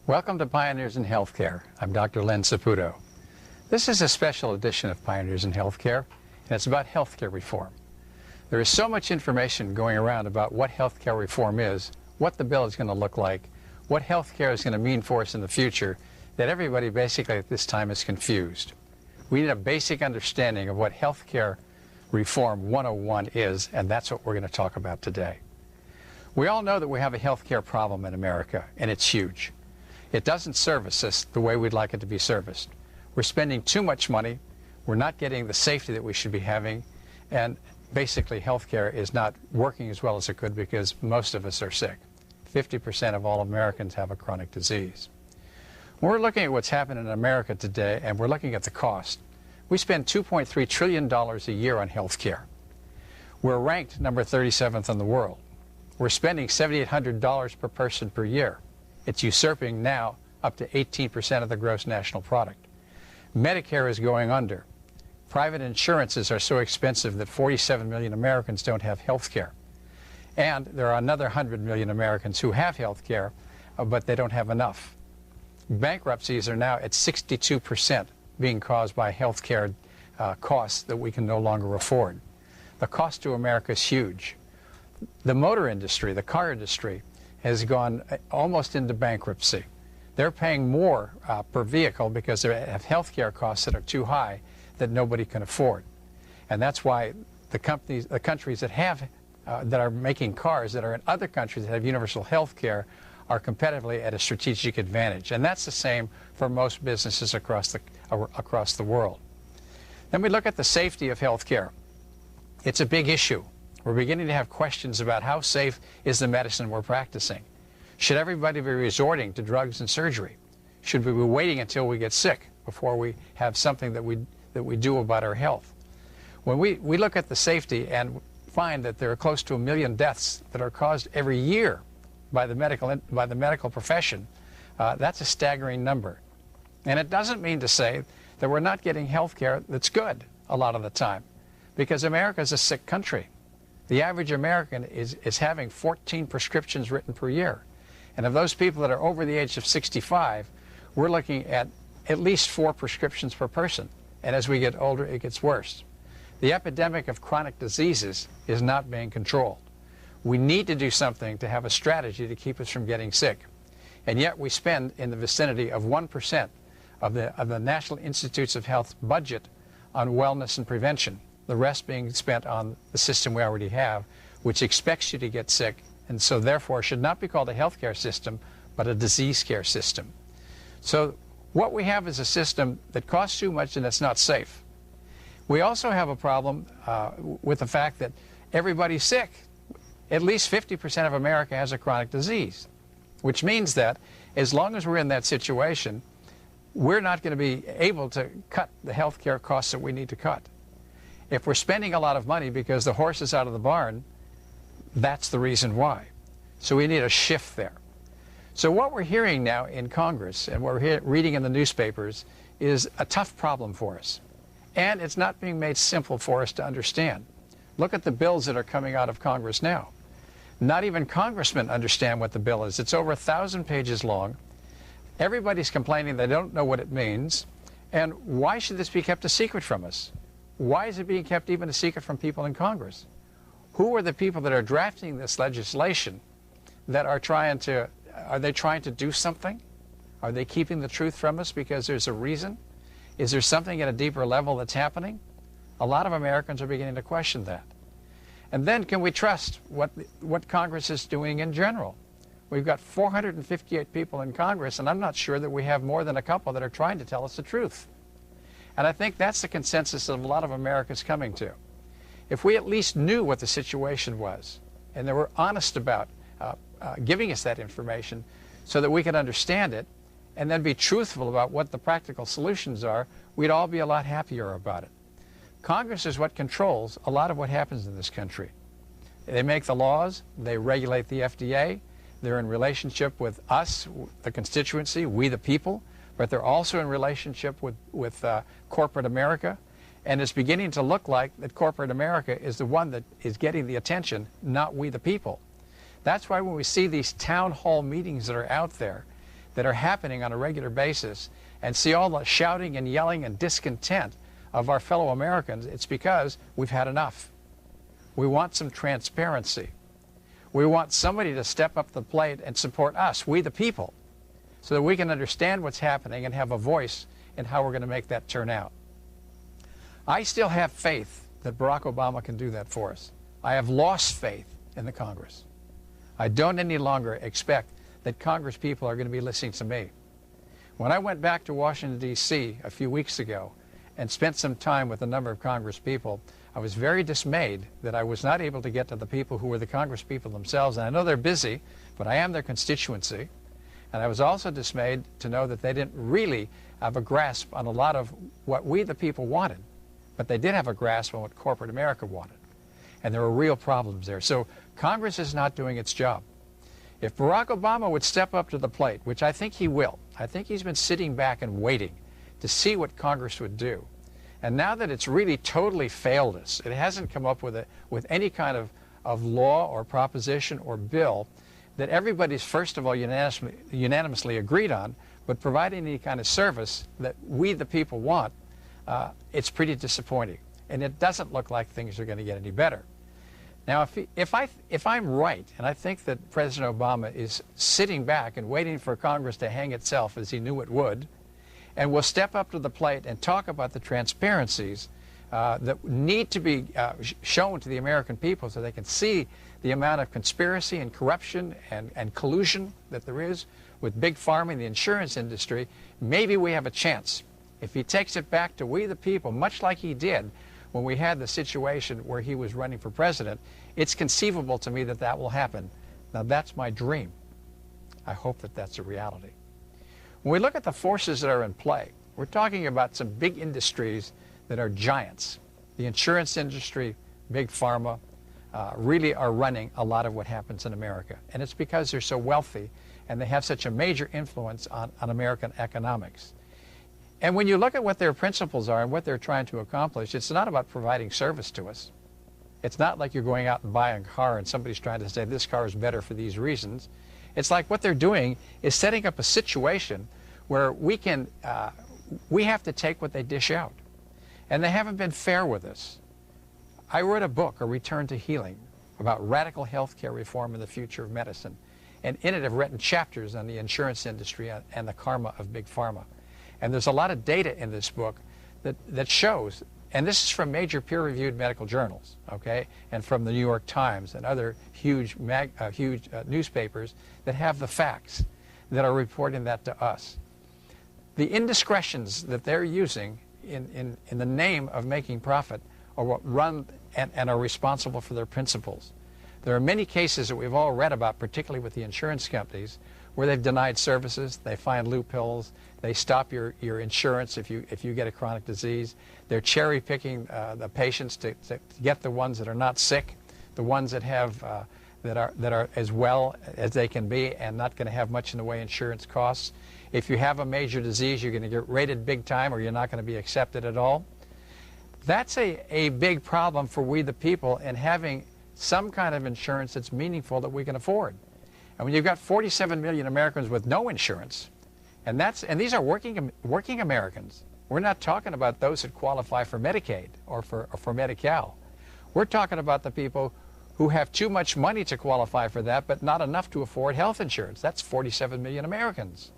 Welcome to Pioneers in Healthcare. I'm Dr. Len Saputo. This is a special edition of Pioneers in Healthcare, and it's about healthcare reform. There is so much information going around about what healthcare reform is, what the bill is going to look like, what healthcare is going to mean for us in the future, that everybody basically at this time is confused. We need a basic understanding of what healthcare reform 101 is, and that's what we're going to talk about today. We all know that we have a healthcare problem in America, and it's huge. It doesn't service us the way we'd like it to be serviced. We're spending too much money, we're not getting the safety that we should be having, and basically healthcare is not working as well as it could because most of us are sick. 50% of all Americans have a chronic disease. When we're looking at what's happened in America today and we're looking at the cost, we spend $2.3 trillion a year on healthcare. We're ranked number 37th in the world. We're spending $7,800 per person per year. It's usurping now up to 18% of the gross national product. Medicare is going under. Private insurances are so expensive that 47 million Americans don't have health care. And there are another 100 million Americans who have health care, but they don't have enough. Bankruptcies are now at 62% being caused by health care costs that we can no longer afford. The cost to America is huge. The motor industry, the car industry, has gone almost into bankruptcy. They're paying more per vehicle because they have health care costs that are too high that nobody can afford. And that's why the countries that have that are making cars that are in other countries that have universal health care are competitively at a strategic advantage. And that's the same for most businesses across the world. Then we look at the safety of health care. It's a big issue. We're beginning to have questions about how safe is the medicine we're practicing. Should everybody be resorting to drugs and surgery? Should we be waiting until we get sick before we have something that we do about our health? When we look at the safety and find that there are close to 1 million deaths that are caused every year by the medical profession, that's a staggering number. And it doesn't mean to say that we're not getting health care that's good a lot of the time, because America is a sick country. The average American is having 14 prescriptions written per year. And of those people that are over the age of 65, we're looking at least 4 prescriptions per person. And as we get older, it gets worse. The epidemic of chronic diseases is not being controlled. We need to do something to have a strategy to keep us from getting sick. And yet we spend in the vicinity of 1% of the National Institutes of Health budget on wellness and prevention. The rest being spent on the system we already have, which expects you to get sick, and so therefore should not be called a healthcare system, but a disease care system. So what we have is a system that costs too much and it's not safe. We also have a problem with the fact that everybody's sick. At least 50% of America has a chronic disease, which means that as long as we're in that situation, we're not going to be able to cut the healthcare costs that we need to cut. If we're spending a lot of money because the horse is out of the barn, that's the reason why. So we need a shift there. So what we're hearing now in Congress and what we're reading in the newspapers is a tough problem for us. And it's not being made simple for us to understand. Look at the bills that are coming out of Congress now. Not even congressmen understand what the bill is. It's over 1,000 pages long. Everybody's complaining they don't know what it means. And why should this be kept a secret from us? Why is it being kept even a secret from people in Congress? Who are the people that are drafting this legislation that are trying to do something? Are they keeping the truth from us because there's a reason? Is there something at a deeper level that's happening? A lot of Americans are beginning to question that. And then can we trust what Congress is doing in general? We've got 458 people in Congress, and I'm not sure that we have more than a couple that are trying to tell us the truth. And I think that's the consensus that a lot of Americans coming to. If we at least knew what the situation was, and they were honest about giving us that information so that we could understand it, and then be truthful about what the practical solutions are, we'd all be a lot happier about it. Congress is what controls a lot of what happens in this country. They make the laws, they regulate the FDA, they're in relationship with us, the constituency, we the people, but they're also in relationship with corporate America. And it's beginning to look like that corporate America is the one that is getting the attention, not we the people. That's why when we see these town hall meetings that are out there, that are happening on a regular basis and see all the shouting and yelling and discontent of our fellow Americans, it's because we've had enough. We want some transparency. We want somebody to step up to the plate and support us, we the people, so that we can understand what's happening and have a voice in how we're going to make that turn out. I still have faith that Barack Obama can do that for us. I have lost faith in the Congress. I don't any longer expect that Congress people are going to be listening to me. When I went back to Washington, D.C. a few weeks ago and spent some time with a number of Congress people, I was very dismayed that I was not able to get to the people who were the Congress people themselves. And I know they're busy, but I am their constituency. And I was also dismayed to know that they didn't really have a grasp on a lot of what we the people wanted, but they did have a grasp on what corporate America wanted. And there were real problems there. So Congress is not doing its job. If Barack Obama would step up to the plate, which I think he will, I think he's been sitting back and waiting to see what Congress would do. And now that it's really totally failed us, it hasn't come up with any kind of law or proposition or bill that everybody's first of all unanimously agreed on, but providing any kind of service that we the people want, it's pretty disappointing. And it doesn't look like things are going to get any better. Now, if I'm right, and I think that President Obama is sitting back and waiting for Congress to hang itself as he knew it would, and will step up to the plate and talk about the transparencies that need to be shown to the American people so they can see the amount of conspiracy and corruption and collusion that there is with Big Pharma and the insurance industry, maybe we have a chance. If he takes it back to we the people, much like he did when we had the situation where he was running for president, it's conceivable to me that that will happen. Now, that's my dream. I hope that that's a reality. When we look at the forces that are in play, we're talking about some big industries that are giants. The insurance industry, Big Pharma, really are running a lot of what happens in America. And it's because they're so wealthy and they have such a major influence on American economics. And when you look at what their principles are and what they're trying to accomplish, it's not about providing service to us. It's not like you're going out and buying a car and somebody's trying to say this car is better for these reasons. It's like what they're doing is setting up a situation where we have to take what they dish out. And they haven't been fair with us. I wrote a book, A Return to Healing, about radical health care reform and the future of medicine. And in it I've written chapters on the insurance industry and the karma of Big Pharma. And there's a lot of data in this book that shows, and this is from major peer-reviewed medical journals, okay, and from the New York Times and other huge newspapers that have the facts that are reporting that to us. The indiscretions that they're using in the name of making profit are what run and are responsible for their principles. There are many cases that we've all read about, particularly with the insurance companies, where they've denied services, they find loopholes, they stop your insurance if you get a chronic disease. They're cherry picking the patients to get the ones that are not sick, the ones that have that are as well as they can be and not going to have much in the way insurance costs. If you have a major disease, you're going to get rated big time or you're not going to be accepted at all. That's a big problem for we the people in having some kind of insurance that's meaningful that we can afford. And when you've got 47 million Americans with no insurance, and these are working Americans. We're not talking about those that qualify for Medicaid or for Medi-Cal. We're talking about the people who have too much money to qualify for that, but not enough to afford health insurance. That's 47 million Americans.